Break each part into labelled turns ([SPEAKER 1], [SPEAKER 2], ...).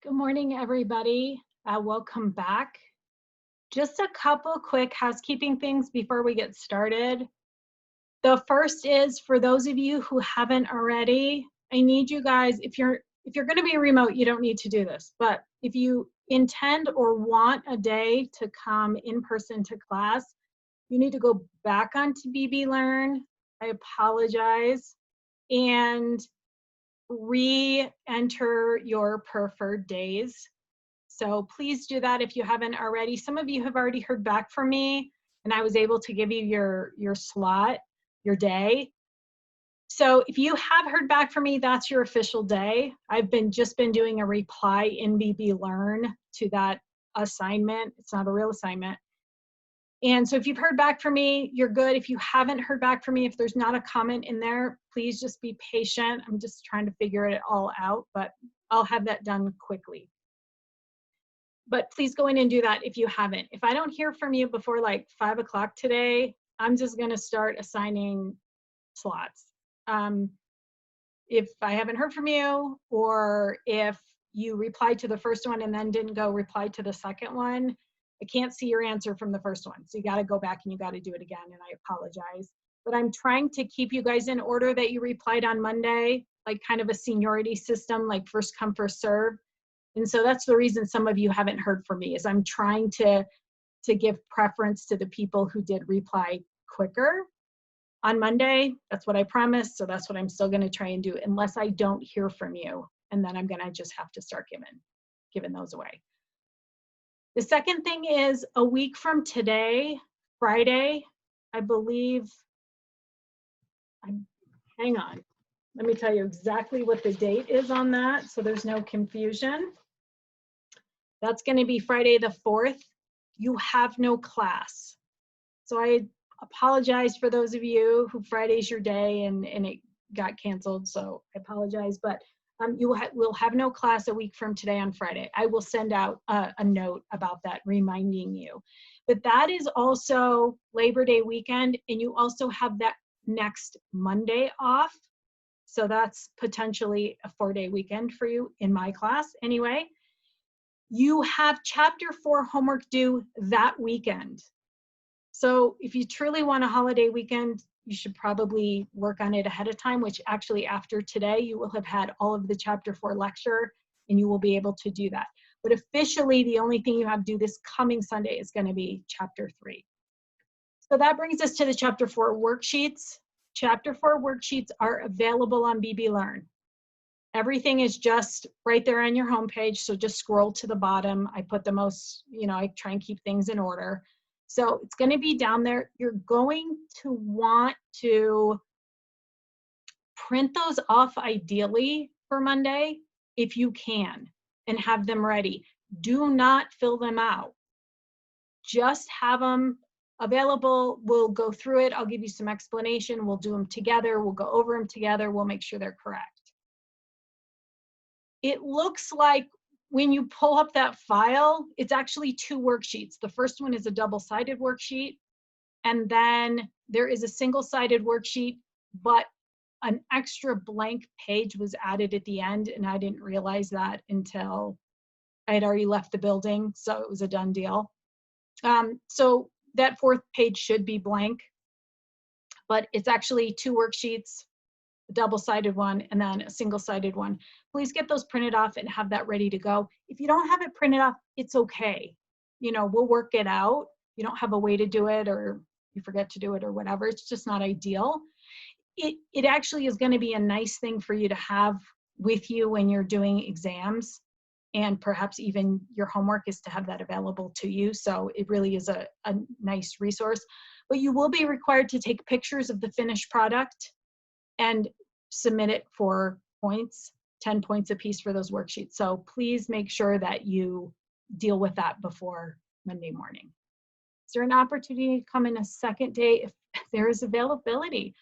[SPEAKER 1] Good morning, everybody. Welcome back. Just a couple quick housekeeping things before we get started. The first is for those of you who haven't already, I need you guys, if you're going to be remote, you don't need to do this, but if you intend or want a day to come in person to class, you need to go back onto BB Learn. I apologize. And re-enter your preferred days. So please do that if you haven't already. Some of you have already heard back from me and I was able to give you your slot, your day. So if you have heard back from me, that's your official day. I've just been doing a reply in BB Learn to that assignment. It's not a real assignment. And so if you've heard back from me, you're good. If you haven't heard back from me, if there's not a comment in there, please just be patient. I'm just trying to figure it all out, but I'll have that done quickly. But please go in and do that if you haven't. If I don't hear from you before like 5 o'clock today, I'm just gonna start assigning slots. If I haven't heard from you, or if you replied to the first one and then didn't go reply to the second one, I can't see your answer from the first one. So you got to go back and you got to do it again. And I apologize. But I'm trying to keep you guys in order that you replied on Monday, like kind of a seniority system, like first come, first serve. And so that's the reason some of you haven't heard from me, is I'm trying to give preference to the people who did reply quicker on Monday. That's what I promised. So that's what I'm still going to try and do, unless I don't hear from you. And then I'm going to just have to start giving those away. The second thing is a week from today, Friday, I believe, hang on, let me tell you exactly what the date is on that so there's no confusion. That's going to be Friday the 4th. You have no class. So I apologize for those of you who Friday's your day and it got canceled, so I apologize, but you will have no class a week from today on Friday. I will send out a note about that, reminding you. But that is also Labor Day weekend, and you also have that next Monday off. So that's potentially a 4-day weekend for you in my class anyway. You have Chapter 4 homework due that weekend. So if you truly want a holiday weekend, you should probably work on it ahead of time, which actually after today, you will have had all of the Chapter 4 lecture and you will be able to do that. But officially, the only thing you have due this coming Sunday is going to be Chapter 3. So that brings us to the Chapter 4 worksheets. Chapter 4 worksheets are available on BB Learn. Everything is just right there on your homepage, so just scroll to the bottom. I put the most, I try and keep things in order. So it's going to be down there. You're going to want to print those off ideally for Monday if you can and have them ready. Do not fill them out. Just have them available. We'll go through it. I'll give you some explanation. We'll do them together. We'll go over them together. We'll make sure they're correct. It looks like when you pull up that file, it's actually 2 worksheets. The first one is a double-sided worksheet, and then there is a single-sided worksheet, but an extra blank page was added at the end, and I didn't realize that until I had already left the building, so it was a done deal. So that 4th page should be blank, but it's actually 2 worksheets, a double-sided one, and then a single-sided one. Please get those printed off and have that ready to go. If you don't have it printed off, it's okay. We'll work it out. You don't have a way to do it, or you forget to do it, or whatever. It's just not ideal. It actually is going to be a nice thing for you to have with you when you're doing exams, and perhaps even your homework is to have that available to you. So it really is a nice resource. But you will be required to take pictures of the finished product and submit it for points, 10 points a piece for those worksheets. So please make sure that you deal with that before Monday morning. Is there an opportunity to come in a second day if there is availability?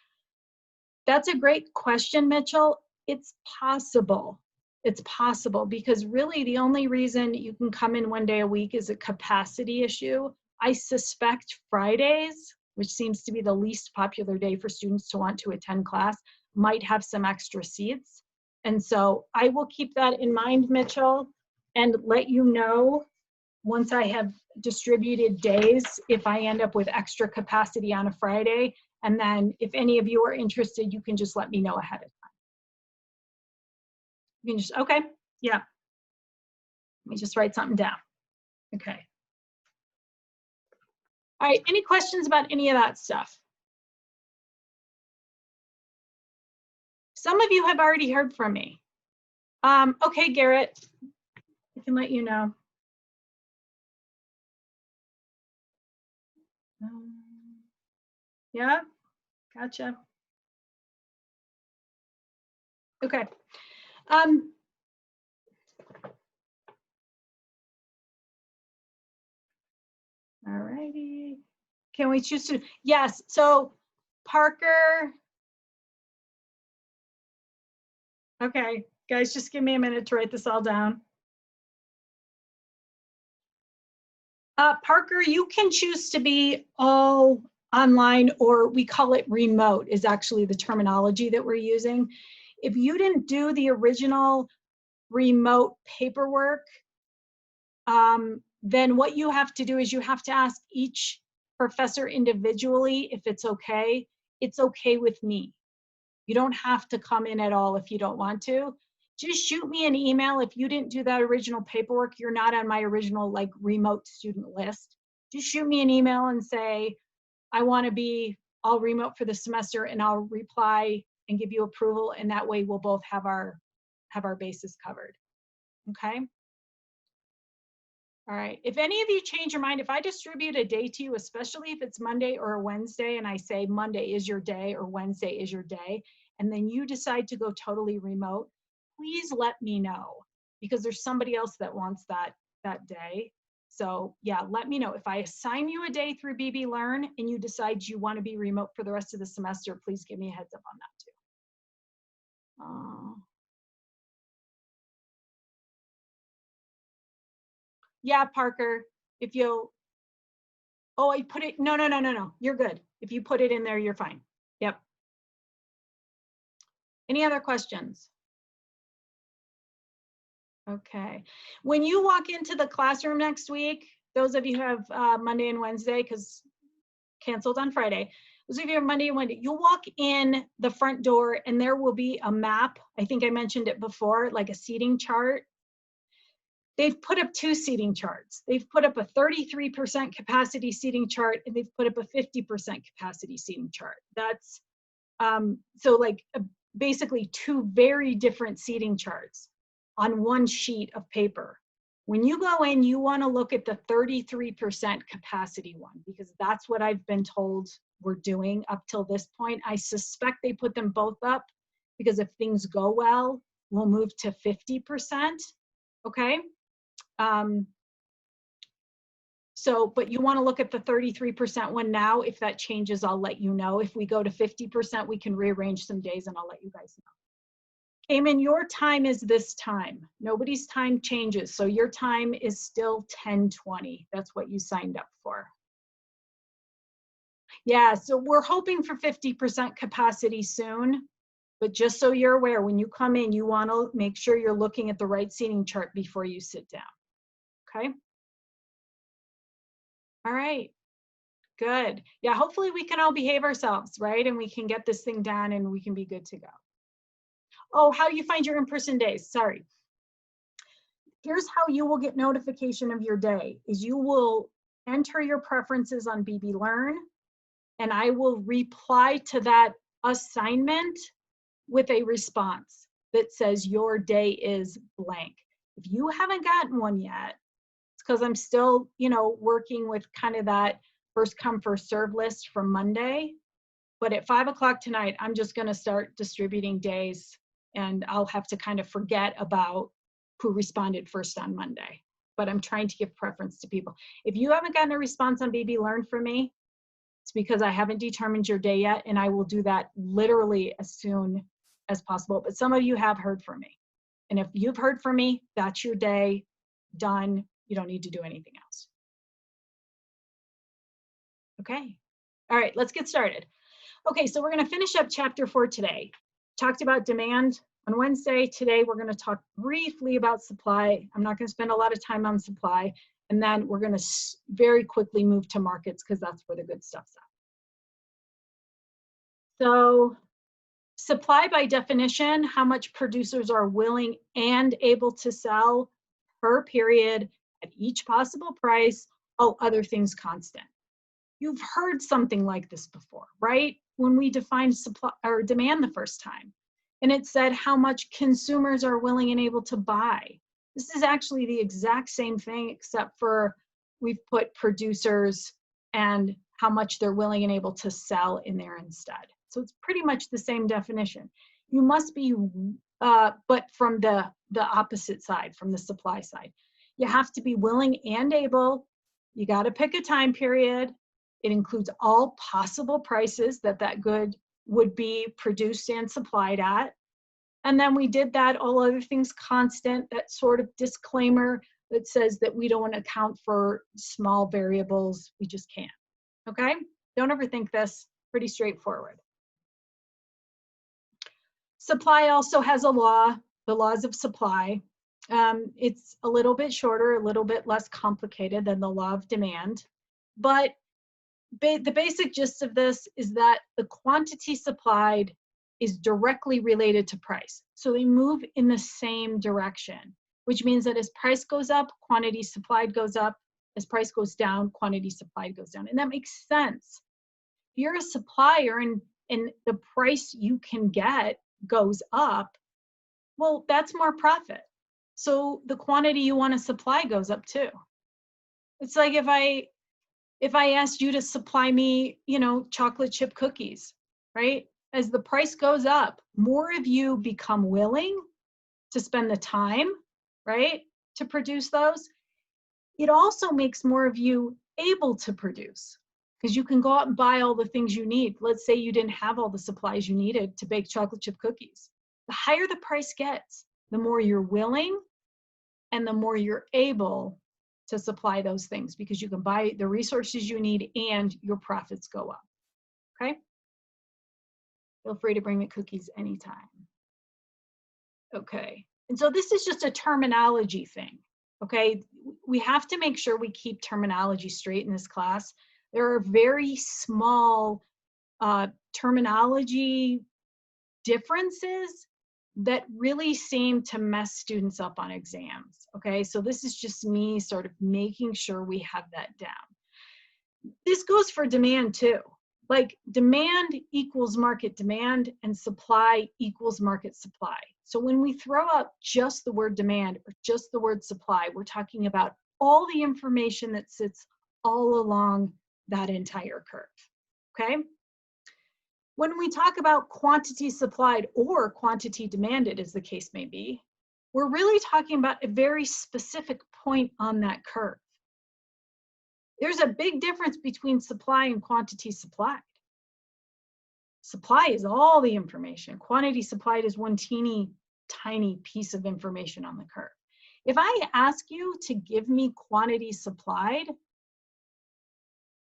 [SPEAKER 1] That's a great question, Mitchell. It's possible. It's possible, because really the only reason you can come in 1 day a week is a capacity issue. I suspect Fridays, which seems to be the least popular day for students to want to attend class, might have some extra seats. And so I will keep that in mind, Mitchell. and let you know once I have distributed days if I end up with extra capacity on a Friday. And then if any of you are interested, you can just let me know ahead of time. You can just, okay, yeah. Let me just write something down. Okay. All right, any questions about any of that stuff? Some of you have already heard from me. Okay, Garrett, I can let you know. Yeah, gotcha. Okay. All righty. Can we choose to? Yes. So Parker. Okay, guys, just give me a minute to write this all down. Parker, you can choose to be all online, or we call it remote is actually the terminology that we're using. If you didn't do the original remote paperwork, then what you have to do is you have to ask each professor individually if it's okay. It's okay with me. You don't have to come in at all if you don't want to. Just shoot me an email. If you didn't do that original paperwork, you're not on my original like remote student list. Just shoot me an email and say, I want to be all remote for the semester, and I'll reply and give you approval. And that way we'll both have our bases covered. Okay. All right, if any of you change your mind, if I distribute a day to you, especially if it's Monday or a Wednesday, and I say Monday is your day or Wednesday is your day, and then you decide to go totally remote, please let me know, because there's somebody else that wants that day. So yeah, let me know. If I assign you a day through BB Learn and you decide you want to be remote for the rest of the semester, please give me a heads up on that too. Yeah, Parker, if you'll, oh, I put it, no, you're good. If you put it in there, you're fine. Yep. Any other questions? Okay. When you walk into the classroom next week, those of you who have Monday and Wednesday, because canceled on Friday, those of you who have Monday and Wednesday, you'll walk in the front door and there will be a map. I think I mentioned it before, like a seating chart. They've put up two seating charts. They've put up a 33% capacity seating chart, and they've put up a 50% capacity seating chart. That's so like basically two very different seating charts on one sheet of paper. When you go in, you want to look at the 33% capacity one, because that's what I've been told we're doing up till this point. I suspect they put them both up because if things go well, we'll move to 50%. Okay. So, but you want to look at the 33% one now. If that changes, I'll let you know. If we go to 50%, we can rearrange some days and I'll let you guys know. Eamon, your time is this time. Nobody's time changes. So your time is still 10:20. That's what you signed up for. Yeah, so we're hoping for 50% capacity soon. But just so you're aware, when you come in, you want to make sure you're looking at the right seating chart before you sit down. Okay? All right. Good. Yeah, hopefully we can all behave ourselves, right? And we can get this thing done and we can be good to go. Oh, how you find your in-person days. Sorry. Here's how you will get notification of your day is you will enter your preferences on BB Learn, and I will reply to that assignment with a response that says your day is blank. If you haven't gotten one yet, it's because I'm still, working with kind of that first come, first serve list from Monday. But at 5 o'clock tonight, I'm just going to start distributing days, and I'll have to kind of forget about who responded first on Monday. But I'm trying to give preference to people. If you haven't gotten a response on BB Learn from me, it's because I haven't determined your day yet, and I will do that literally as soon as possible. But some of you have heard from me. And if you've heard from me, that's your day, done. You don't need to do anything else. Okay. All right, let's get started. Okay, so we're going to finish up chapter 4 today. Talked about demand, On Wednesday, today, we're going to talk briefly about supply. I'm not going to spend a lot of time on supply. And then we're going to very quickly move to markets because that's where the good stuff's at. So supply by definition, how much producers are willing and able to sell per period at each possible price, all other things constant. You've heard something like this before, right? When we defined supply or demand the first time, and it said how much consumers are willing and able to buy. This is actually the exact same thing, except for we've put producers and how much they're willing and able to sell in there instead. So it's pretty much the same definition. You must be, but from the opposite side, from the supply side. You have to be willing and able. You got to pick a time period. It includes all possible prices that good would be produced and supplied at. And then we did that, all other things constant, that sort of disclaimer that says that we don't want to account for small variables. We just can't. Okay? Don't overthink this. Pretty straightforward. Supply also has a law, the laws of supply. It's a little bit shorter, a little bit less complicated than the law of demand. But the basic gist of this is that the quantity supplied is directly related to price. So they move in the same direction, which means that as price goes up, quantity supplied goes up. As price goes down, quantity supplied goes down. And that makes sense. If you're a supplier and the price you can get goes up, well, that's more profit. So the quantity you want to supply goes up too. It's like if I asked you to supply me, chocolate chip cookies, right? As the price goes up, more of you become willing to spend the time, right, to produce those. It also makes more of you able to produce because you can go out and buy all the things you need. Let's say you didn't have all the supplies you needed to bake chocolate chip cookies. The higher the price gets, the more you're willing and the more you're able to supply those things because you can buy the resources you need and your profits go up. Okay? Feel free to bring me cookies anytime. Okay. And so this is just a terminology thing. Okay? We have to make sure we keep terminology straight in this class. There are very small terminology differences that really seem to mess students up on exams, okay? So this is just me sort of making sure we have that down. This goes for demand too. Like demand equals market demand and supply equals market supply. So when we throw out just the word demand or just the word supply, we're talking about all the information that sits all along that entire curve, okay? When we talk about quantity supplied or quantity demanded, as the case may be, we're really talking about a very specific point on that curve. There's a big difference between supply and quantity supplied. Supply is all the information. Quantity supplied is one teeny tiny piece of information on the curve. If I ask you to give me quantity supplied,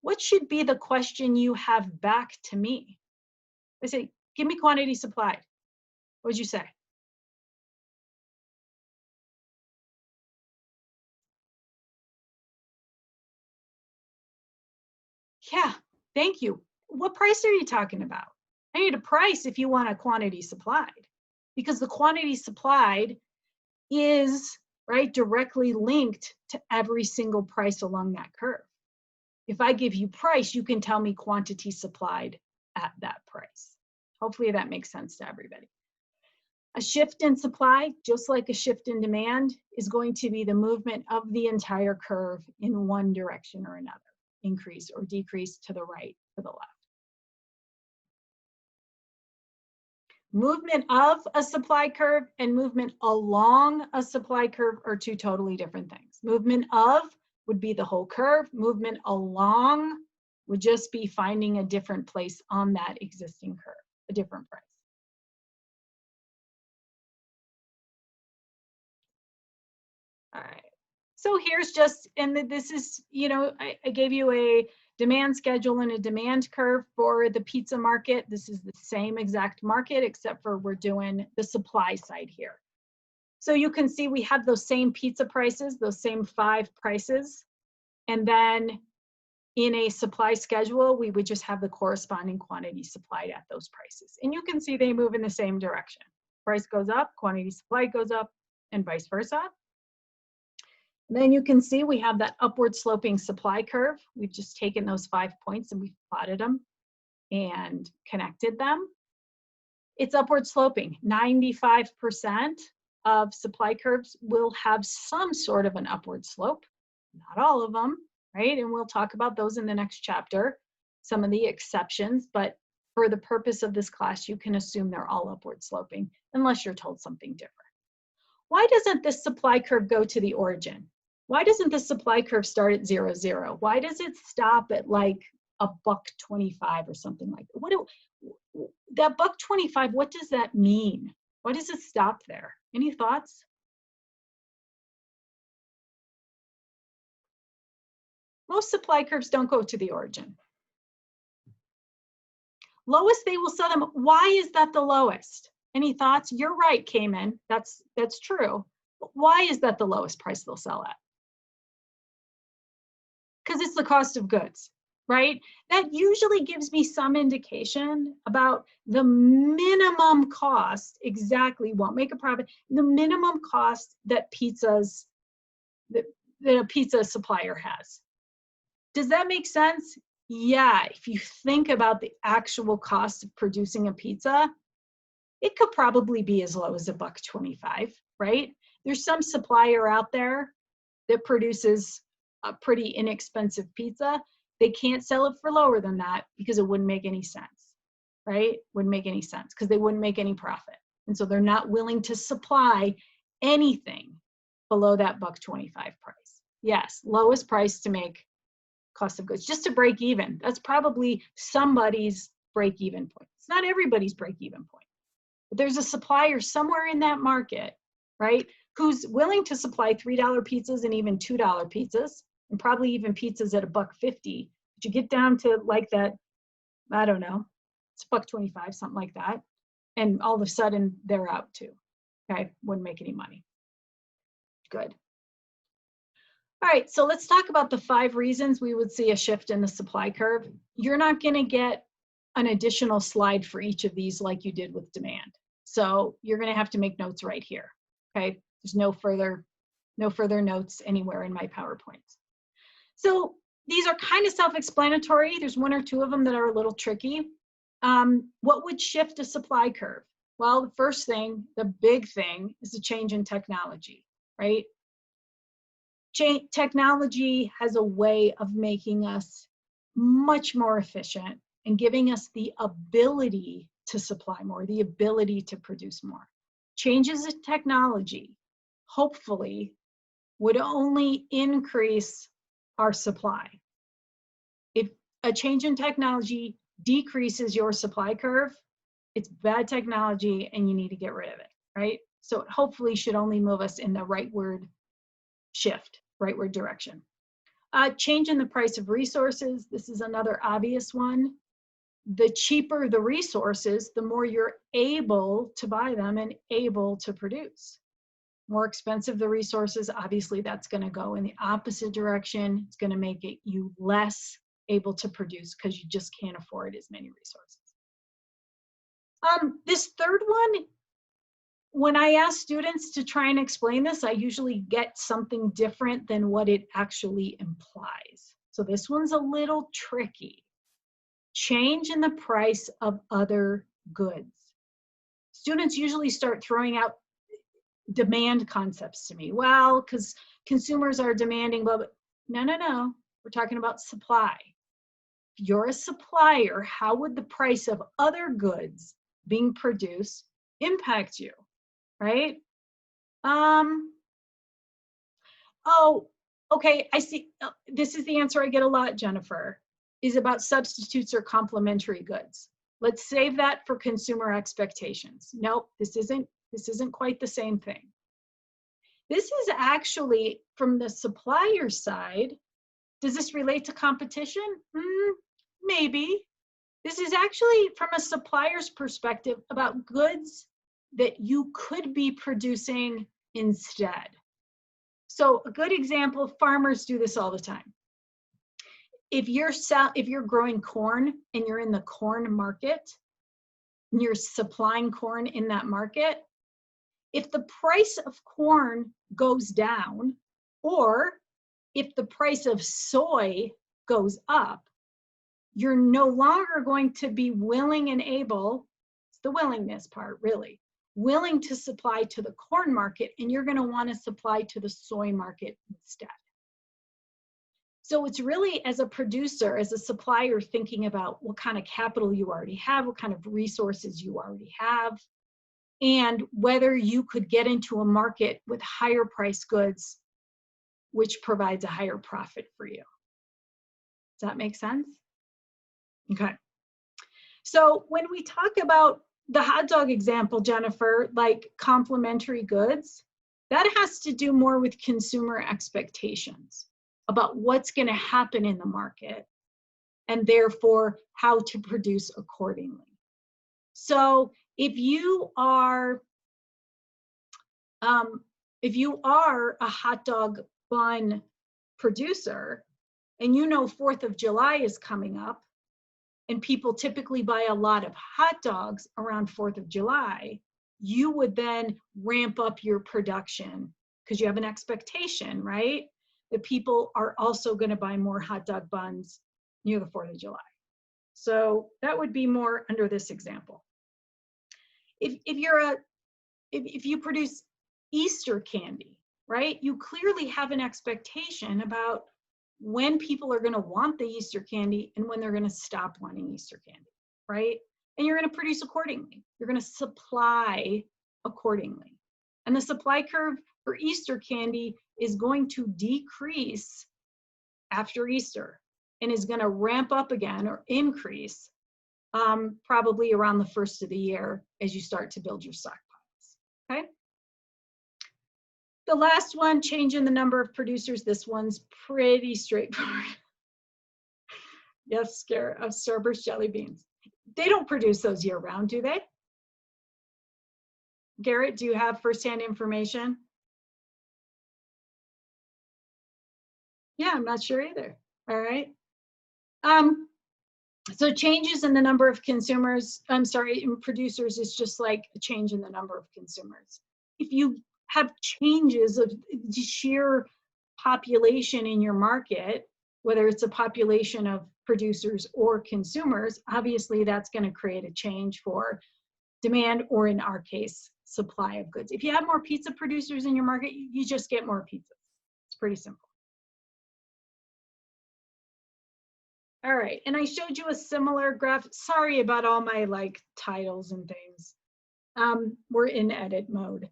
[SPEAKER 1] what should be the question you have back to me? I say, give me quantity supplied. What would you say? Yeah, thank you. What price are you talking about? I need a price if you want a quantity supplied, because the quantity supplied is, right, directly linked to every single price along that curve. If I give you price, you can tell me quantity supplied at that price. Hopefully that makes sense to everybody. A shift in supply, just like a shift in demand, is going to be the movement of the entire curve in one direction or another, increase or decrease to the right, to the left. Movement of a supply curve and movement along a supply curve are two totally different things. Movement of would be the whole curve. Movement along would just be finding a different place on that existing curve, a different price. All right. So here's just, and this is, I gave you a demand schedule and a demand curve for the pizza market. This is the same exact market, except for we're doing the supply side here. So you can see we have those same pizza prices, those same 5 prices. And then in a supply schedule, we would just have the corresponding quantity supplied at those prices. And you can see they move in the same direction. Price goes up, quantity supplied goes up, and vice versa. And then you can see we have that upward sloping supply curve. We've just taken those 5 points and we've plotted them and connected them. It's upward sloping. 95% of supply curves will have some sort of an upward slope. Not all of them, right? And we'll talk about those in the next chapter, some of the exceptions, but for the purpose of this class, you can assume they're all upward sloping unless you're told something different. Why doesn't this supply curve go to the origin? Why doesn't the supply curve start at 0, 0? Why does it stop at like $1.25 or something like that? That $1.25, what does that mean? Why does it stop there? Any thoughts? Most supply curves don't go to the origin. Lowest, they will sell them. Why is that the lowest? Any thoughts? You're right, Cayman. That's true. But why is that the lowest price they'll sell at? Because it's the cost of goods, right? That usually gives me some indication about the minimum cost, exactly, won't make a profit, the minimum cost that that a pizza supplier has. Does that make sense? Yeah, if you think about the actual cost of producing a pizza, it could probably be as low as $1.25, right? There's some supplier out there that produces a pretty inexpensive pizza. They can't sell it for lower than that because it wouldn't make any sense, right? Wouldn't make any sense because they wouldn't make any profit. And so they're not willing to supply anything below that $1.25 price. Yes, lowest price to make cost of goods, just to break even. That's probably somebody's break even point. It's not everybody's break even point. But there's a supplier somewhere in that market, right, who's willing to supply $3 pizzas and even $2 pizzas, and probably even pizzas at $1.50. But you get down to like that, I don't know, it's $1.25, something like that. And all of a sudden they're out too. Okay, wouldn't make any money. Good. All right, so let's talk about the 5 reasons we would see a shift in the supply curve. You're not going to get an additional slide for each of these like you did with demand. So you're going to have to make notes right here. Okay, there's no further notes anywhere in my PowerPoints. So these are kind of self-explanatory. There's 1 or 2 of them that are a little tricky. What would shift a supply curve? Well, the first thing, the big thing, is a change in technology, right? Technology has a way of making us much more efficient and giving us the ability to supply more, the ability to produce more. Changes in technology, hopefully, would only increase our supply. If a change in technology decreases your supply curve, it's bad technology and you need to get rid of it, right? So it hopefully should only move us in the rightward shift, rightward direction. Change in the price of resources. This is another obvious one. The cheaper the resources, the more you're able to buy them and able to produce. More expensive the resources, obviously that's going to go in the opposite direction. It's going to make it you less able to produce because you just can't afford as many resources. This third one, when I ask students to try and explain this, I usually get something different than what it actually implies. So this one's a little tricky. Change in the price of other goods. Students usually start throwing out demand concepts to me. Well, because consumers are demanding, but no. We're talking about supply. If you're a supplier, how would the price of other goods being produced impact you, right? Oh, okay, I see. This is the answer I get a lot, Jennifer, is about substitutes or complementary goods. Let's save that for consumer expectations. Nope, this isn't quite the same thing. This is actually from the supplier side, Does this relate to competition? Maybe. This is actually from a supplier's perspective about goods that you could be producing instead. So a good example, farmers do this all the time. If you're growing corn and you're in the corn market and you're supplying corn in that market, if the price of corn goes down, or if the price of soy goes up, you're no longer going to be willing and able, it's the willingness part really, willing to supply to the corn market, and you're going to want to supply to the soy market instead. So it's really, as a producer, as a supplier, thinking about what kind of capital you already have, what kind of resources you already have, and whether you could get into a market with higher price goods, which provides a higher profit for you. Does that make sense? Okay. So when we talk about the hot dog example, Jennifer, like complementary goods, that has to do more with consumer expectations about what's going to happen in the market, and therefore how to produce accordingly. So if you are a hot dog bun producer, and you know 4th of July is coming up, and people typically buy a lot of hot dogs around 4th of July, you would then ramp up your production because you have an expectation, right? That people are also going to buy more hot dog buns near the 4th of July. So that would be more under this example. If you produce Easter candy, right? You clearly have an expectation about when people are going to want the Easter candy and when they're going to stop wanting Easter candy, right? And you're going to produce accordingly. You're going to supply accordingly. And the supply curve for Easter candy is going to decrease after Easter and is going to ramp up again or increase probably around the 1st of the year as you start to build your stockpiles, okay? The last one, change in the number of producers. This one's pretty straightforward. Yes, Starburst jelly beans. They don't produce those year round, do they? Garrett, do you have firsthand information? Yeah, I'm not sure either. All right. So changes in the number of producers is just like a change in the number of consumers. If you have changes of sheer population in your market, whether it's a population of producers or consumers, obviously that's going to create a change for demand, or in our case, supply of goods. If you have more pizza producers in your market, you just get more pizzas. It's pretty simple. All right, and I showed you a similar graph. Sorry about all my like titles and things. We're in edit mode.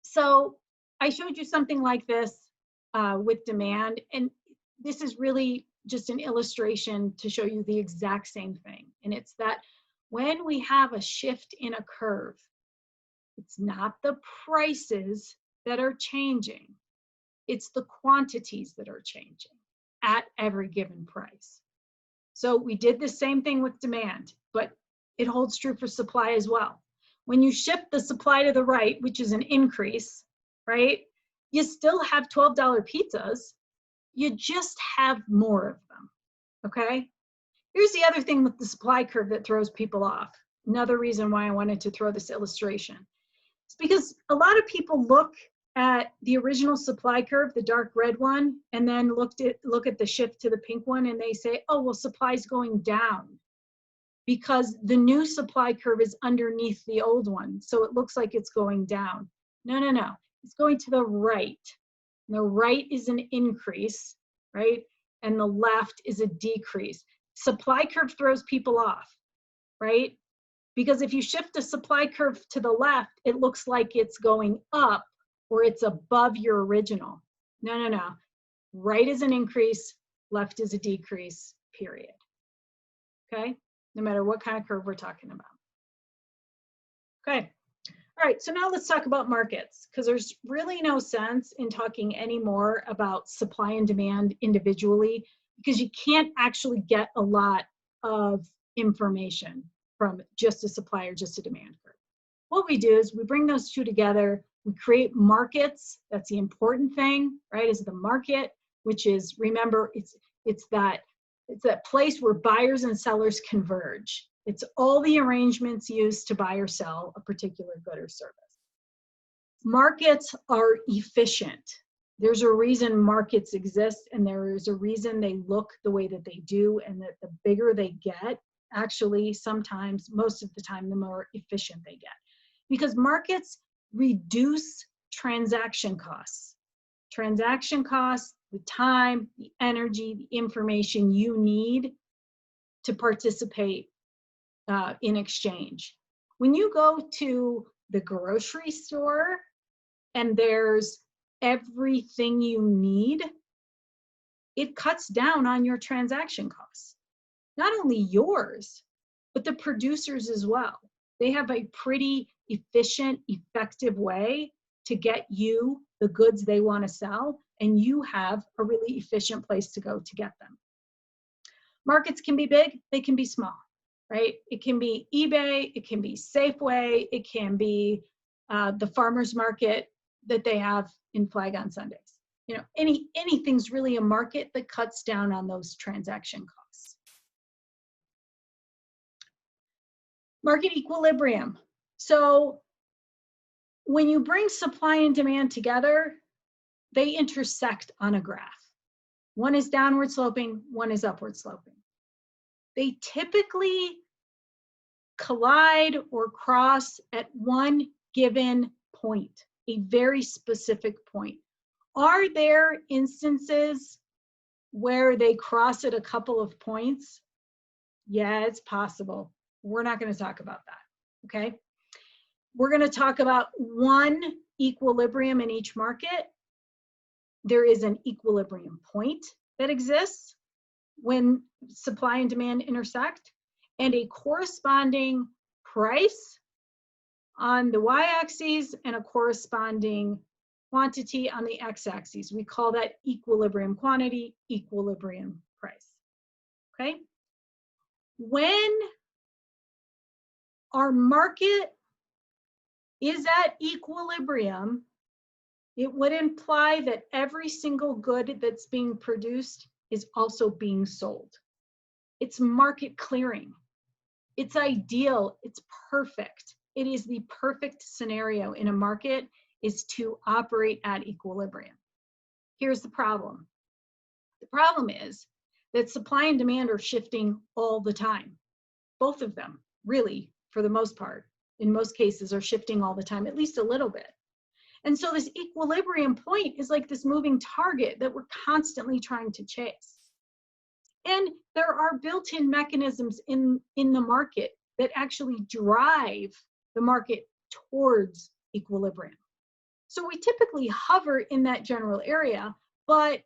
[SPEAKER 1] So I showed you something like this with demand, and this is really just an illustration to show you the exact same thing. And it's that when we have a shift in a curve, it's not the prices that are changing, it's the quantities that are changing at every given price. So we did the same thing with demand, but it holds true for supply as well. When you shift the supply to the right, which is an increase, right? You still have $12 pizzas, you just have more of them, okay? Here's the other thing with the supply curve that throws people off. Another reason why I wanted to throw this illustration. It's because a lot of people look at the original supply curve, the dark red one, and then look at the shift to the pink one, and they say, oh, well, supply's going down because the new supply curve is underneath the old one, so it looks like it's going down. No, no, no, it's going to the right. And the right is an increase, right? And the left is a decrease. Supply curve throws people off, right? Because if you shift the supply curve to the left, it looks like it's going up or it's above your original. No, no, no. Right is an increase, left is a decrease, period. Okay? No matter what kind of curve we're talking about. Okay. All right, so now let's talk about markets, because there's really no sense in talking anymore about supply and demand individually, because you can't actually get a lot of information from just a supply or just a demand curve. What we do is we bring those two together, we create markets. That's the important thing, right? Is the market, which is, remember, it's that place where buyers and sellers converge. It's all the arrangements used to buy or sell a particular good or service. Markets are efficient. There's a reason markets exist, and there is a reason they look the way that they do, and that the bigger they get, actually, sometimes, most of the time, the more efficient they get. Because markets reduce transaction costs. Transaction costs, the time, the energy, the information you need to participate in exchange. When you go to the grocery store and there's everything you need, it cuts down on your transaction costs. Not only yours, but the producers as well. They have a pretty efficient, effective way to get you the goods they want to sell, and you have a really efficient place to go to get them. Markets can be big, they can be small, right? It can be eBay, it can be Safeway, it can be the farmer's market that they have in Flag on Sundays. You know, anything's really a market that cuts down on those transaction costs. Market equilibrium. So when you bring supply and demand together, they intersect on a graph. One is downward sloping, one is upward sloping. They typically collide or cross at one given point, a very specific point. Are there instances where they cross at a couple of points? Yeah, it's possible. We're not going to talk about that, okay? We're going to talk about one equilibrium in each market. There is an equilibrium point that exists when supply and demand intersect, and a corresponding price on the y-axis and a corresponding quantity on the x-axis. We call that equilibrium quantity, equilibrium price, okay? When our market is at equilibrium, it would imply that every single good that's being produced is also being sold. It's market clearing. It's ideal. It's perfect. It is the perfect scenario in a market, is to operate at equilibrium. Here's the problem. The problem is that supply and demand are shifting all the time. Both of them, really, for the most part, in most cases, are shifting all the time, at least a little bit. And so this equilibrium point is like this moving target that we're constantly trying to chase. And there are built-in mechanisms in the market that actually drive the market towards equilibrium. So we typically hover in that general area, but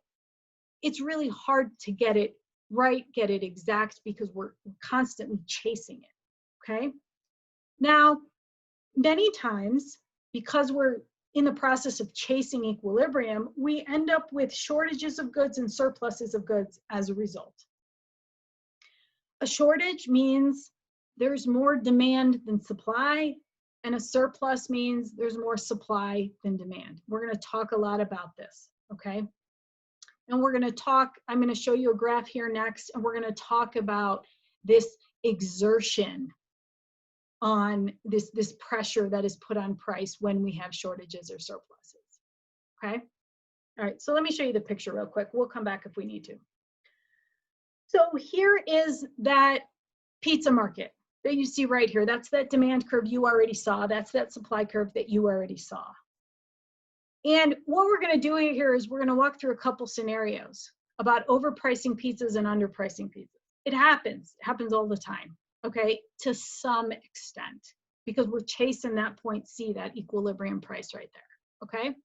[SPEAKER 1] it's really hard to get it right, get it exact, because we're constantly chasing it, okay? Now, many times, because we're in the process of chasing equilibrium, we end up with shortages of goods and surpluses of goods as a result. A shortage means there's more demand than supply, and a surplus means there's more supply than demand. We're going to talk a lot about this, okay? And we're going to talk, I'm going to show you a graph here next, and we're going to talk about this exertion on this pressure that is put on price when we have shortages or surpluses, okay? All right, so let me show you the picture real quick. We'll come back if we need to. So here is that pizza market that you see right here. That's that demand curve you already saw. That's that supply curve that you already saw. And what we're going to do here is we're going to walk through a couple scenarios about overpricing pizzas and underpricing pizzas. It happens all the time, okay, to some extent, because we're chasing that point C, that equilibrium price right there, okay?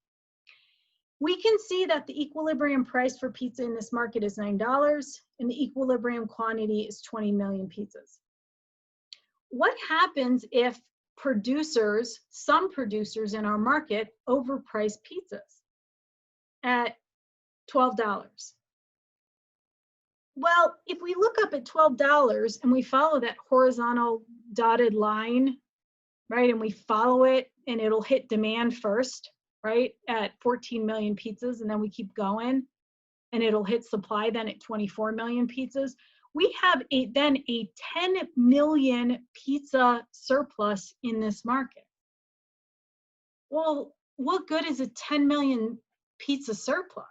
[SPEAKER 1] We can see that the equilibrium price for pizza in this market is $9, and the equilibrium quantity is 20 million pizzas. What happens if producers, some producers in our market, overprice pizzas at $12. Well, if we look up at $12 and we follow that horizontal dotted line, right, and we follow it and it'll hit demand first, right, at 14 million pizzas, and then we keep going and it'll hit supply then at 24 million pizzas. We have then a 10 million pizza surplus in this market. Well, what good is a 10 million pizza surplus?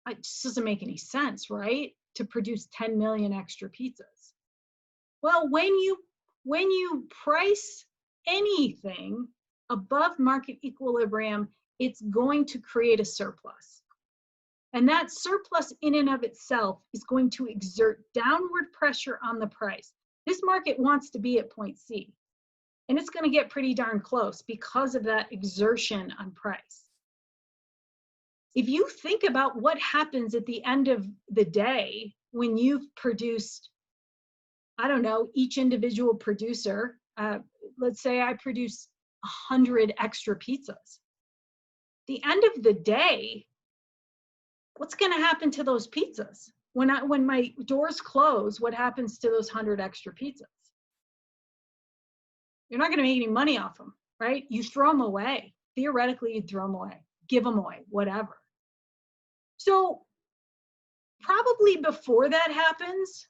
[SPEAKER 1] It just doesn't make any sense, right? To produce 10 million extra pizzas. Well, when you price anything above market equilibrium, it's going to create a surplus. And that surplus in and of itself is going to exert downward pressure on the price. This market wants to be at point C, and it's going to get pretty darn close because of that exertion on price. If you think about what happens at the end of the day when you've produced, I don't know, each individual producer, let's say I produce 100 extra pizzas. The end of the day, what's going to happen to those pizzas? When my doors close, what happens to those 100 extra pizzas? You're not going to make any money off them, right? You throw them away. Theoretically, you'd throw them away, give them away, whatever. So probably before that happens,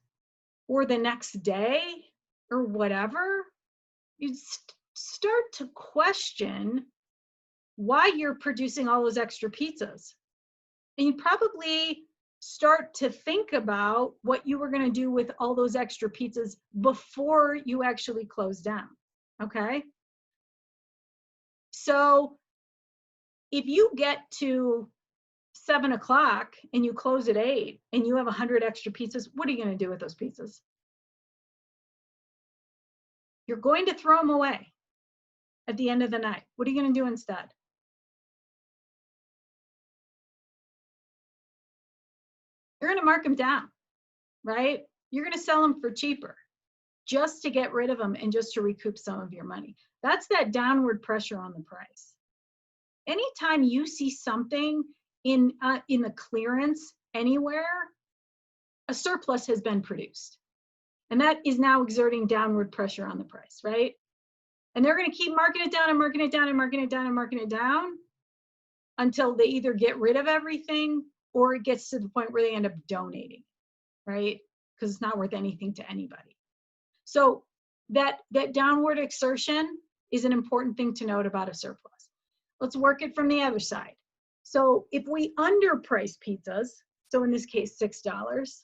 [SPEAKER 1] or the next day, or whatever, you start to question why you're producing all those extra pizzas. And you probably start to think about what you were going to do with all those extra pizzas before you actually close down, okay? So if you get to 7 o'clock and you close at 8 and you have 100 extra pizzas, what are you going to do with those pizzas? You're going to throw them away at the end of the night. What are you going to do instead? You're going to mark them down, right? You're going to sell them for cheaper just to get rid of them and just to recoup some of your money. That's that downward pressure on the price. Anytime you see something in the clearance anywhere, a surplus has been produced. And that is now exerting downward pressure on the price, right? And they're going to keep marking it down and marking it down and marking it down and marking it down until they either get rid of everything or it gets to the point where they end up donating, right? Because it's not worth anything to anybody. So that downward exertion is an important thing to note about a surplus. Let's work it from the other side. So if we underprice pizzas, so in this case, $6,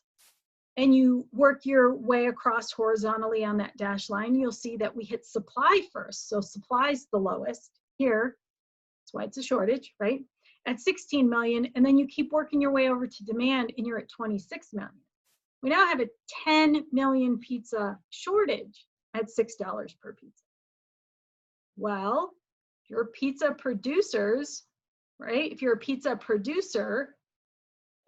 [SPEAKER 1] and you work your way across horizontally on that dashed line, you'll see that we hit supply first. So supply's the lowest here. That's why it's a shortage, right? At 16 million, and then you keep working your way over to demand and you're at 26 million. We now have a 10 million pizza shortage at $6 per pizza. Well, if you're pizza producers, right? If you're a pizza producer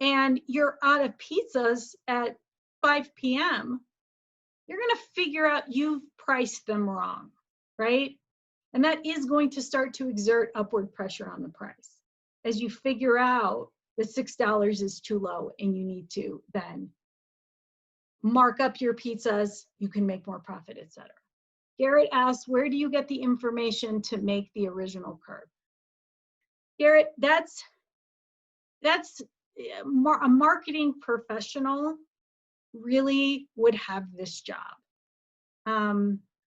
[SPEAKER 1] and you're out of pizzas at 5 p.m., you're going to figure out you've priced them wrong, right? And that is going to start to exert upward pressure on the price as you figure out that $6 is too low and you need to then mark up your pizzas, you can make more profit, etc. Garrett asks, where do you get the information to make the original curve? Garrett, that's a marketing professional really would have this job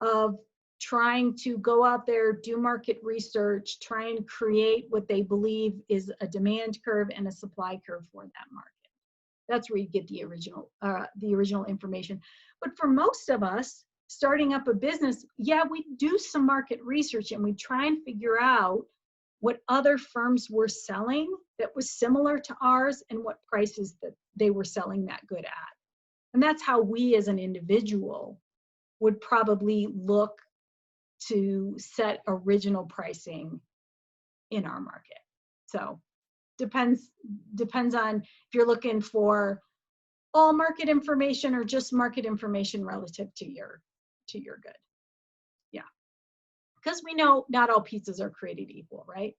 [SPEAKER 1] of trying to go out there, do market research, try and create what they believe is a demand curve and a supply curve for that market. That's where you get the original information. But for most of us, starting up a business, yeah, we do some market research and we try and figure out what other firms were selling that was similar to ours and what prices that they were selling that good at. And that's how we as an individual would probably look to set original pricing in our market. So depends on if you're looking for all market information or just market information relative to your good. Yeah. because we know not all pizzas are created equal, right?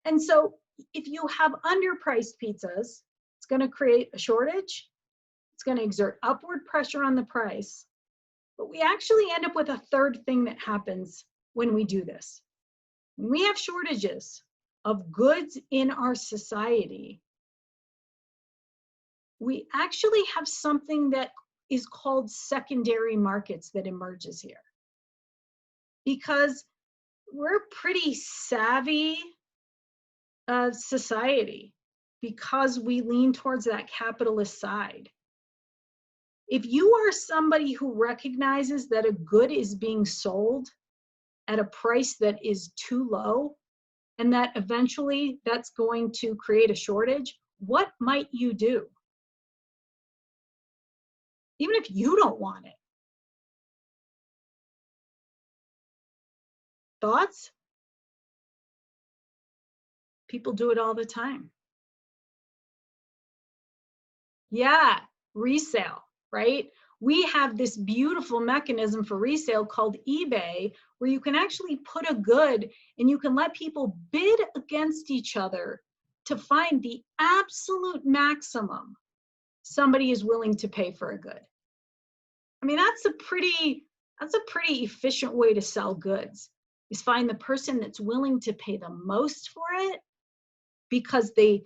[SPEAKER 1] And so if you have underpriced pizzas, it's going to create a shortage. It's going to exert upward pressure on the price. But we actually end up with a third thing that happens when we do this. When we have shortages of goods in our society, we actually have something that is called secondary markets that emerges here. Because we're a pretty savvy society because we lean towards that capitalist side. If you are somebody who recognizes that a good is being sold at a price that is too low, and that eventually that's going to create a shortage, what might you do? Even if you don't want it. Thoughts? People do it all the time. Yeah, resale, right? We have this beautiful mechanism for resale called eBay, where you can actually put a good and you can let people bid against each other to find the absolute maximum somebody is willing to pay for a good. I mean, that's a pretty efficient way to sell goods, is find the person that's willing to pay the most for it because they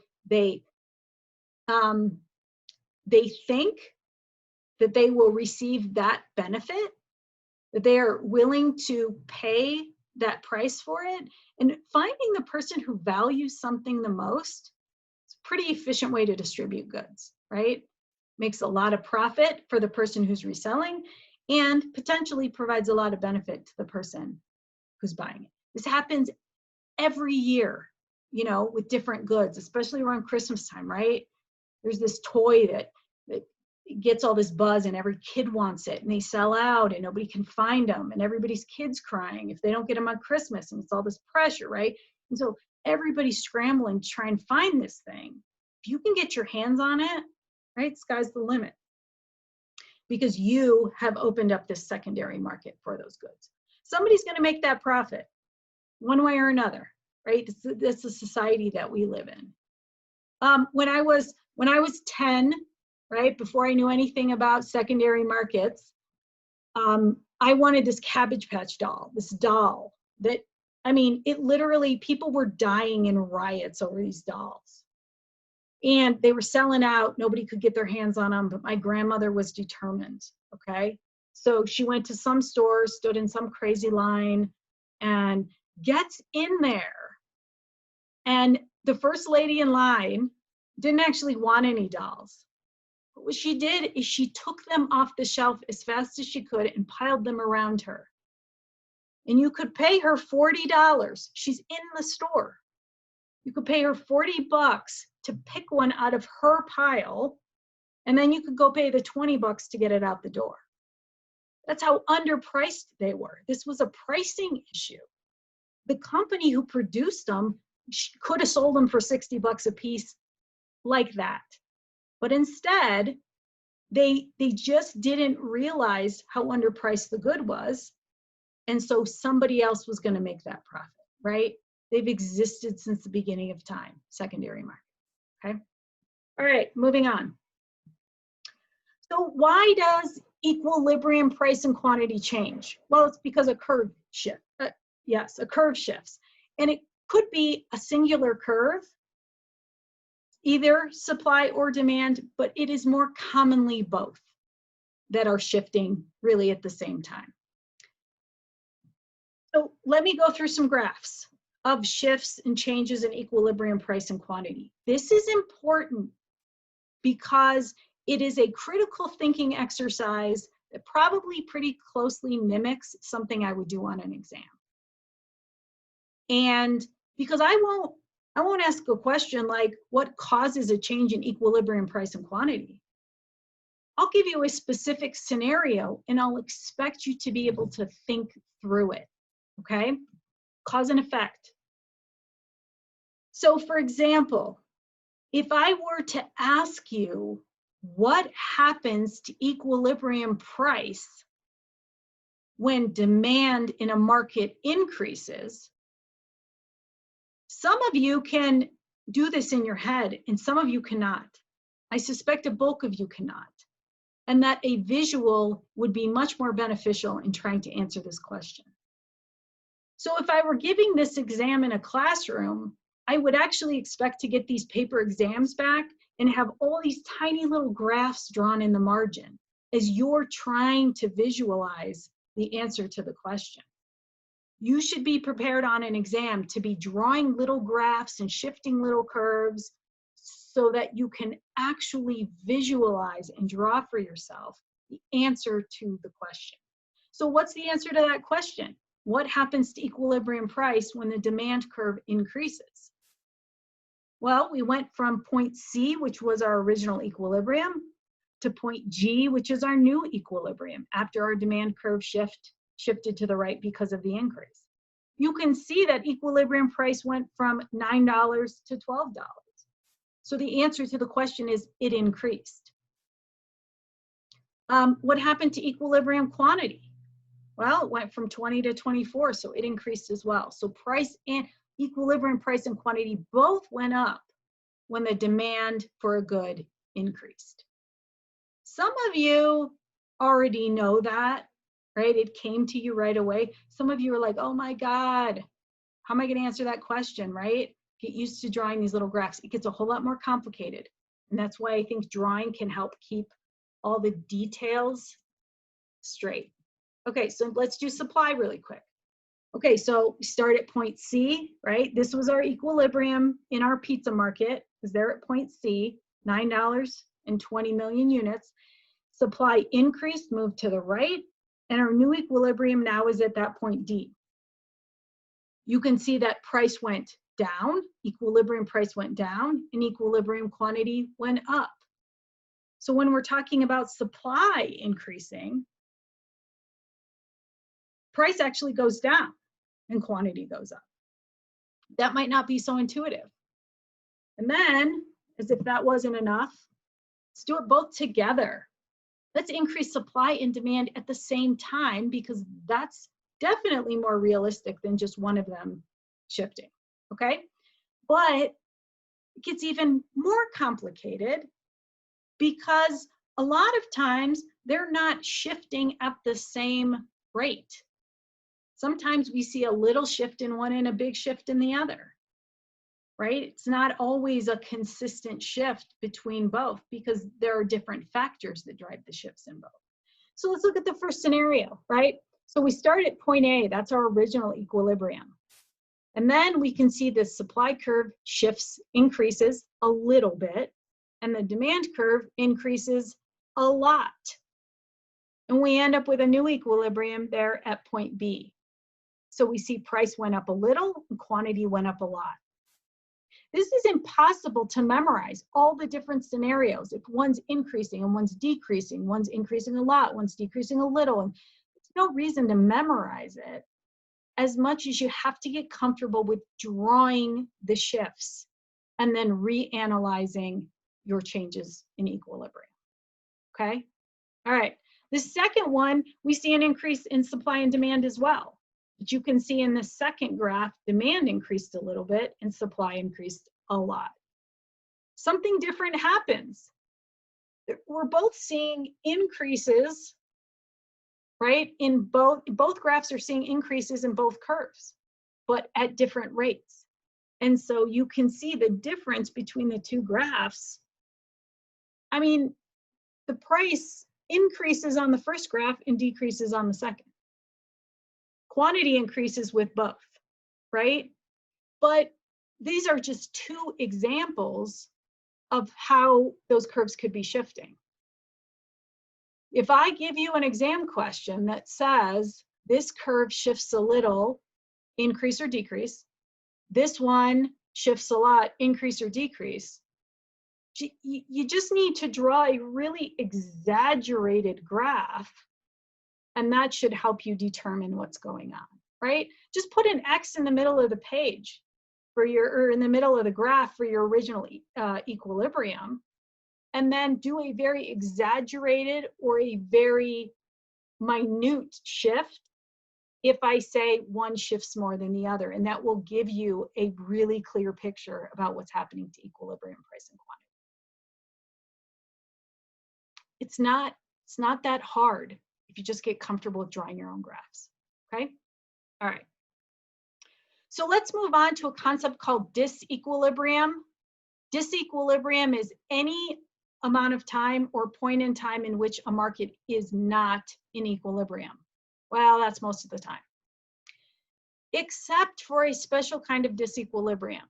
[SPEAKER 1] think that they will receive that benefit, that they are willing to pay that price for it. And finding the person who values something the most is a pretty efficient way to distribute goods, right? Makes a lot of profit for the person who's reselling and potentially provides a lot of benefit to the person who's buying it. This happens every year, you know, with different goods, especially around Christmas time, right? There's this toy that gets all this buzz and every kid wants it and they sell out and nobody can find them and everybody's kids crying if they don't get them on Christmas, and it's all this pressure, right? And so everybody's scrambling to try and find this thing. If you can get your hands on it, right, sky's the limit, because you have opened up this secondary market for those goods. Somebody's going to make that profit one way or another, right? That's the society that we live in. When I was 10, right, before I knew anything about secondary markets, I wanted this Cabbage Patch doll, this doll that, I mean, it literally, people were dying in riots over these dolls. And they were selling out, nobody could get their hands on them, but my grandmother was determined, okay? So she went to some store, stood in some crazy line, and gets in there. And the first lady in line didn't actually want any dolls. But what she did is she took them off the shelf as fast as she could and piled them around her. And you could pay her $40. She's in the store. You could pay her $40 to pick one out of her pile, and then you could go pay the $20 to get it out the door. That's how underpriced they were. This was a pricing issue. The company who produced them could have sold them for $60 a piece like that. But instead, they just didn't realize how underpriced the good was. And so somebody else was going to make that profit, right? They've existed since the beginning of time, secondary market, okay? All right, moving on. So why does equilibrium price and quantity change? Well, it's because a curve shift. Yes, a curve shifts. And it could be a singular curve, either supply or demand, but it is more commonly both that are shifting really at the same time. So let me go through some graphs of shifts and changes in equilibrium price and quantity. This is important because it is a critical thinking exercise that probably pretty closely mimics something I would do on an exam. And because I won't ask a question like, what causes a change in equilibrium price and quantity? I'll give you a specific scenario and I'll expect you to be able to think through it, okay? Cause and effect. So for example, if I were to ask you what happens to equilibrium price when demand in a market increases. Some of you can do this in your head and some of you cannot. I suspect a bulk of you cannot. And that a visual would be much more beneficial in trying to answer this question. So if I were giving this exam in a classroom, I would actually expect to get these paper exams back and have all these tiny little graphs drawn in the margin as you're trying to visualize the answer to the question. You should be prepared on an exam to be drawing little graphs and shifting little curves so that you can actually visualize and draw for yourself the answer to the question. So what's the answer to that question? What happens to equilibrium price when the demand curve increases? Well, we went from point C, which was our original equilibrium, to point G, which is our new equilibrium after our demand curve shifted to the right because of the increase. You can see that equilibrium price went from $9 to $12. So the answer to the question is it increased. What happened to equilibrium quantity? Well, it went from 20 to 24, so it increased as well. So price and equilibrium price and quantity both went up when the demand for a good increased. Some of you already know that, right? It came to you right away. Some of you are like, oh my God, how am I going to answer that question, right? Get used to drawing these little graphs. It gets a whole lot more complicated. And that's why I think drawing can help keep all the details straight. Okay, so let's do supply really quick. Okay, so we start at point C, right? This was our equilibrium in our pizza market, because they're at point C, $9.20 million units. Supply increased, moved to the right, and our new equilibrium now is at that point D. You can see that price went down, equilibrium price went down, and equilibrium quantity went up. So when we're talking about supply increasing, price actually goes down and quantity goes up. That might not be so intuitive. And then, as if that wasn't enough, let's do it both together. Let's increase supply and demand at the same time, because that's definitely more realistic than just one of them shifting, okay? But it gets even more complicated because a lot of times they're not shifting at the same rate. Sometimes we see a little shift in one and a big shift in the other, right? It's not always a consistent shift between both because there are different factors that drive the shifts in both. So let's look at the first scenario, right? So we start at point A, that's our original equilibrium. And then we can see the supply curve shifts, increases a little bit, and the demand curve increases a lot. And we end up with a new equilibrium there at point B. So we see price went up a little and quantity went up a lot. This is impossible to memorize all the different scenarios. If one's increasing and one's decreasing, one's increasing a lot, one's decreasing a little, and there's no reason to memorize it as much as you have to get comfortable with drawing the shifts and then reanalyzing your changes in equilibrium, okay? All right, the second one, we see an increase in supply and demand as well. But you can see in the second graph, demand increased a little bit and supply increased a lot. Something different happens. We're both seeing increases, right? In both graphs are seeing increases in both curves, but at different rates. And so you can see the difference between the two graphs. I mean, the price increases on the first graph and decreases on the second. Quantity increases with both, right? But these are just two examples of how those curves could be shifting. If I give you an exam question that says this curve shifts a little, increase or decrease, this one shifts a lot, increase or decrease, you just need to draw a really exaggerated graph, and that should help you determine what's going on, right? Just put an X in the middle of the page for or in the middle of the graph for your original equilibrium, and then do a very exaggerated or a very minute shift if I say one shifts more than the other, and that will give you a really clear picture about what's happening to equilibrium price and quantity. It's not that hard if you just get comfortable with drawing your own graphs, okay? All right. So let's move on to a concept called disequilibrium. Disequilibrium is any amount of time or point in time in which a market is not in equilibrium. Well, that's most of the time. Except for a special kind of disequilibrium,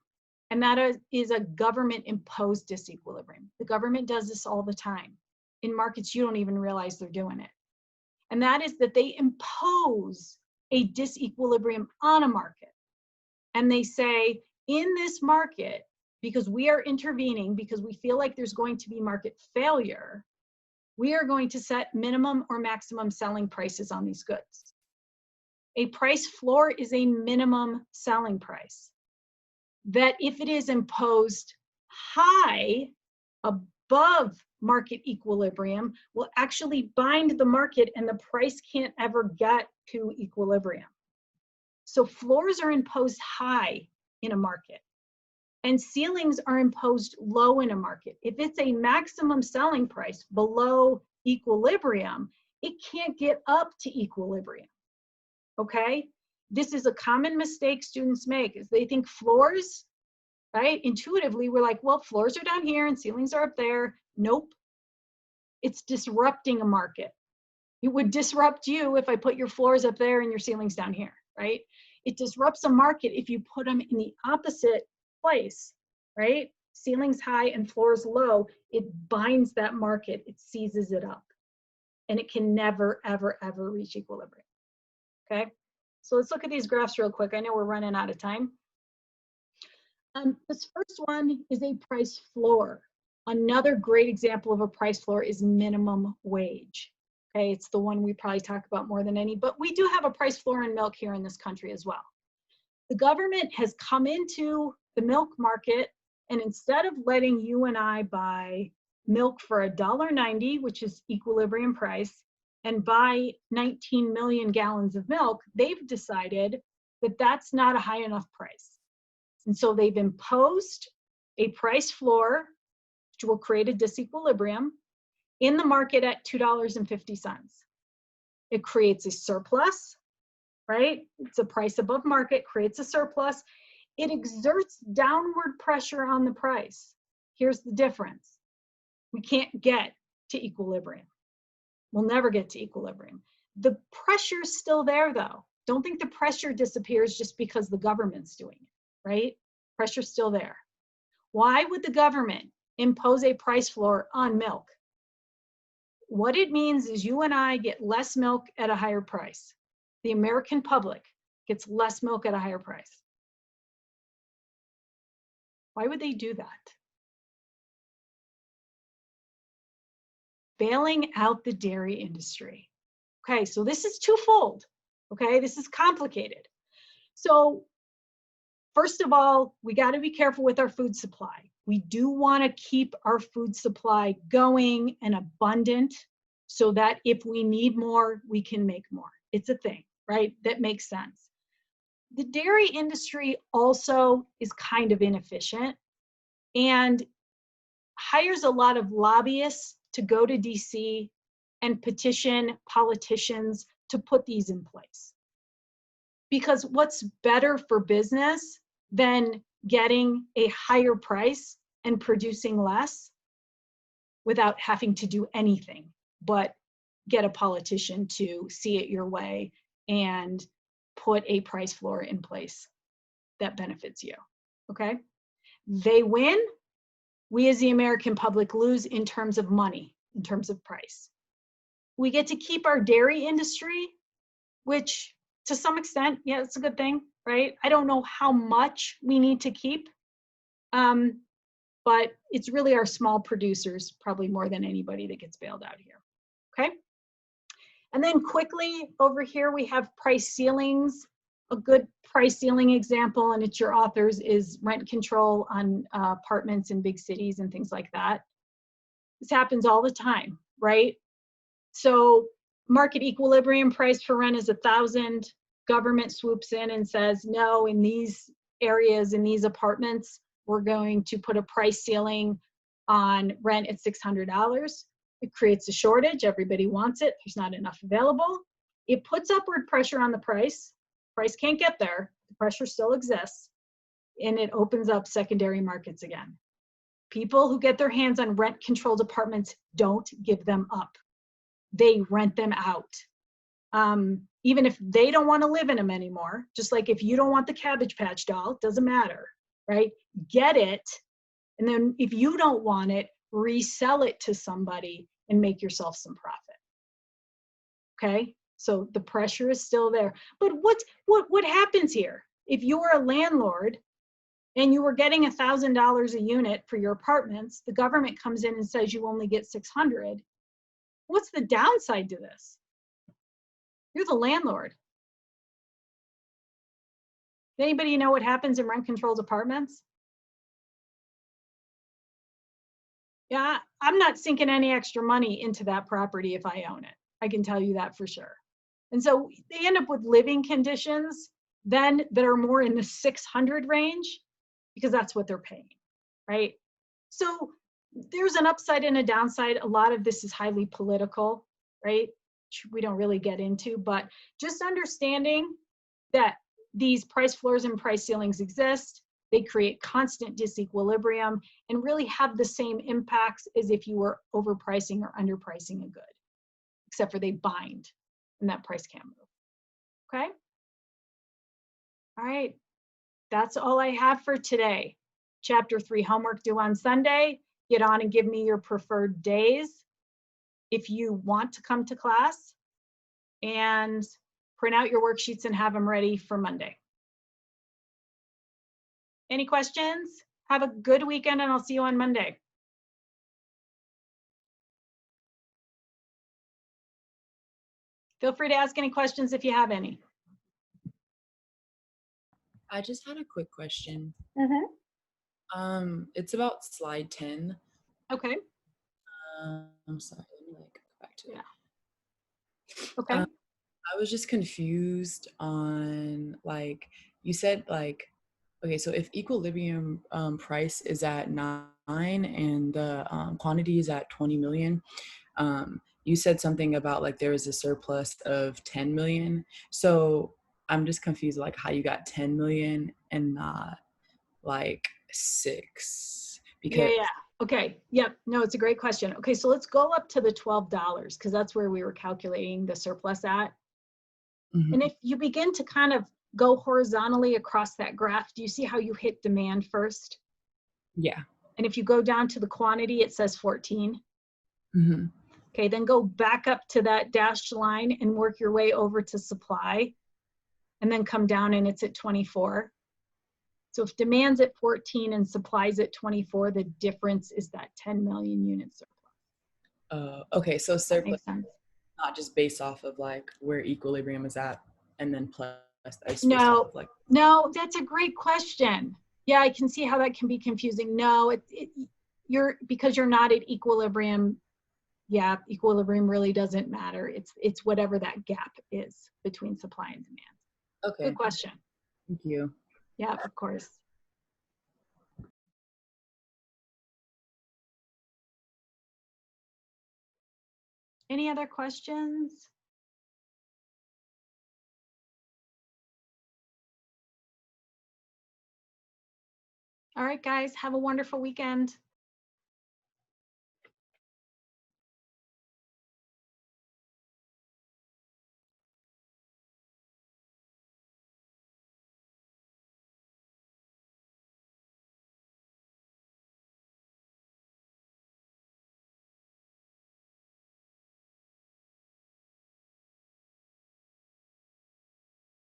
[SPEAKER 1] and that is a government-imposed disequilibrium. The government does this all the time. In markets, you don't even realize they're doing it. And that is that they impose a disequilibrium on a market. And they say, in this market, because we are intervening, because we feel like there's going to be market failure, we are going to set minimum or maximum selling prices on these goods. A price floor is a minimum selling price that, if it is imposed high, above market equilibrium, will actually bind the market and the price can't ever get to equilibrium. So floors are imposed high in a market, and ceilings are imposed low in a market. If it's a maximum selling price below equilibrium, it can't get up to equilibrium, okay? This is a common mistake students make, is they think floors, right? Intuitively, we're like, well, floors are down here and ceilings are up there. Nope. It's disrupting a market. It would disrupt you if I put your floors up there and your ceilings down here, right? It disrupts a market if you put them in the opposite place, right? Ceilings high and floors low, it binds that market, it seizes it up, and it can never, ever, ever reach equilibrium, okay? So let's look at these graphs real quick. I know we're running out of time. This first one is a price floor. Another great example of a price floor is minimum wage. Okay, it's the one we probably talk about more than any, but we do have a price floor in milk here in this country as well. The government has come into the milk market, and instead of letting you and I buy milk for $1.90, which is equilibrium price, and buy 19 million gallons of milk, they've decided that that's not a high enough price. And so they've imposed a price floor, which will create a disequilibrium, in the market at $2.50. It creates a surplus, right? It's a price above market, creates a surplus. It exerts downward pressure on the price. Here's the difference. We can't get to equilibrium. We'll never get to equilibrium. The pressure's still there though. Don't think the pressure disappears just because the government's doing it, right? Pressure's still there. Why would the government impose a price floor on milk? What it means is you and I get less milk at a higher price. The American public gets less milk at a higher price. Why would they do that? Bailing out the dairy industry. Okay, so this is twofold. Okay, this is complicated. So first of all, we got to be careful with our food supply. We do want to keep our food supply going and abundant so that if we need more, we can make more. It's a thing, right? That makes sense. The dairy industry also is kind of inefficient and hires a lot of lobbyists to go to DC and petition politicians to put these in place. Because what's better for business than getting a higher price and producing less without having to do anything but get a politician to see it your way and put a price floor in place that benefits you, okay? They win, we as the American public lose in terms of money, in terms of price. We get to keep our dairy industry, which to some extent, yeah, it's a good thing, right? I don't know how much we need to keep, but it's really our small producers, probably more than anybody, that gets bailed out here, okay? And then quickly over here, we have price ceilings. A good price ceiling example, and it's your authors, is rent control on apartments in big cities and things like that. This happens all the time, right? So market equilibrium price for rent is $1,000. government swoops in and says, no, in these areas, in these apartments, we're going to put a price ceiling on rent at $600. It creates a shortage. Everybody wants it. There's not enough available. It puts upward pressure on the price. Price can't get there. The pressure still exists. And it opens up secondary markets again. People who get their hands on rent-controlled apartments don't give them up. They rent them out. Even if they don't want to live in them anymore, just like if you don't want the Cabbage Patch doll, it doesn't matter, right? Get it. And then if you don't want it, resell it to somebody and make yourself some profit. Okay? So the pressure is still there. But what happens here? If you're a landlord and you were getting $1,000 a unit for your apartments, the government comes in and says you only get $600. What's the downside to this? You're the landlord. Anybody know what happens in rent-controlled apartments? Yeah, I'm not sinking any extra money into that property if I own it. I can tell you that for sure. And so they end up with living conditions then that are more in the 600 range because that's what they're paying, right? So there's an upside and a downside. A lot of this is highly political, right? Which we don't really get into, but just understanding that these price floors and price ceilings exist. They create constant disequilibrium and really have the same impacts as if you were overpricing or underpricing a good, except for they bind and that price can't move. Okay? All right. That's all I have for today. Chapter 3 homework due on Sunday. Get on and give me your preferred days if you want to come to class, and print out your worksheets and have them ready for Monday. Any questions? Have a good weekend and I'll see you on Monday. Feel free to ask any questions if you have any.
[SPEAKER 2] I just had a quick question.
[SPEAKER 1] Mm-hmm.
[SPEAKER 2] It's about slide 10.
[SPEAKER 1] Okay.
[SPEAKER 2] I'm sorry, let me go back to it.
[SPEAKER 1] Yeah. Okay.
[SPEAKER 2] I was just confused on you said okay, so if equilibrium price is at 9 and the quantity is at 20 million, you said something about there is a surplus of 10 million. So I'm just confused how you got 10 million and not 6, because
[SPEAKER 1] Yeah. Okay. Yep. No, it's a great question. Okay, so let's go up to the $12 because that's where we were calculating the surplus at.
[SPEAKER 2] Mhm.
[SPEAKER 1] And if you begin to kind of go horizontally across that graph, do you see how you hit demand first?
[SPEAKER 2] Yeah.
[SPEAKER 1] And if you go down to the quantity, it says 14.
[SPEAKER 2] Mm-hmm.
[SPEAKER 1] Okay, then go back up to that dashed line and work your way over to supply, and then come down and it's at 24. So if demand's at 14 and supply's at 24, the difference is that 10 million unit surplus.
[SPEAKER 2] Okay, so
[SPEAKER 1] That
[SPEAKER 2] surplus
[SPEAKER 1] makes sense.
[SPEAKER 2] not just based off of where equilibrium is at, and then plus it's based off
[SPEAKER 1] No,
[SPEAKER 2] of
[SPEAKER 1] no, that's a great question. Yeah, I can see how that can be confusing. No, because you're not at equilibrium. Yeah, equilibrium really doesn't matter. It's whatever that gap is between supply and demand.
[SPEAKER 2] Okay.
[SPEAKER 1] Good question.
[SPEAKER 2] Thank you.
[SPEAKER 1] Yeah, of course. Any other questions? All right, guys, have a wonderful weekend.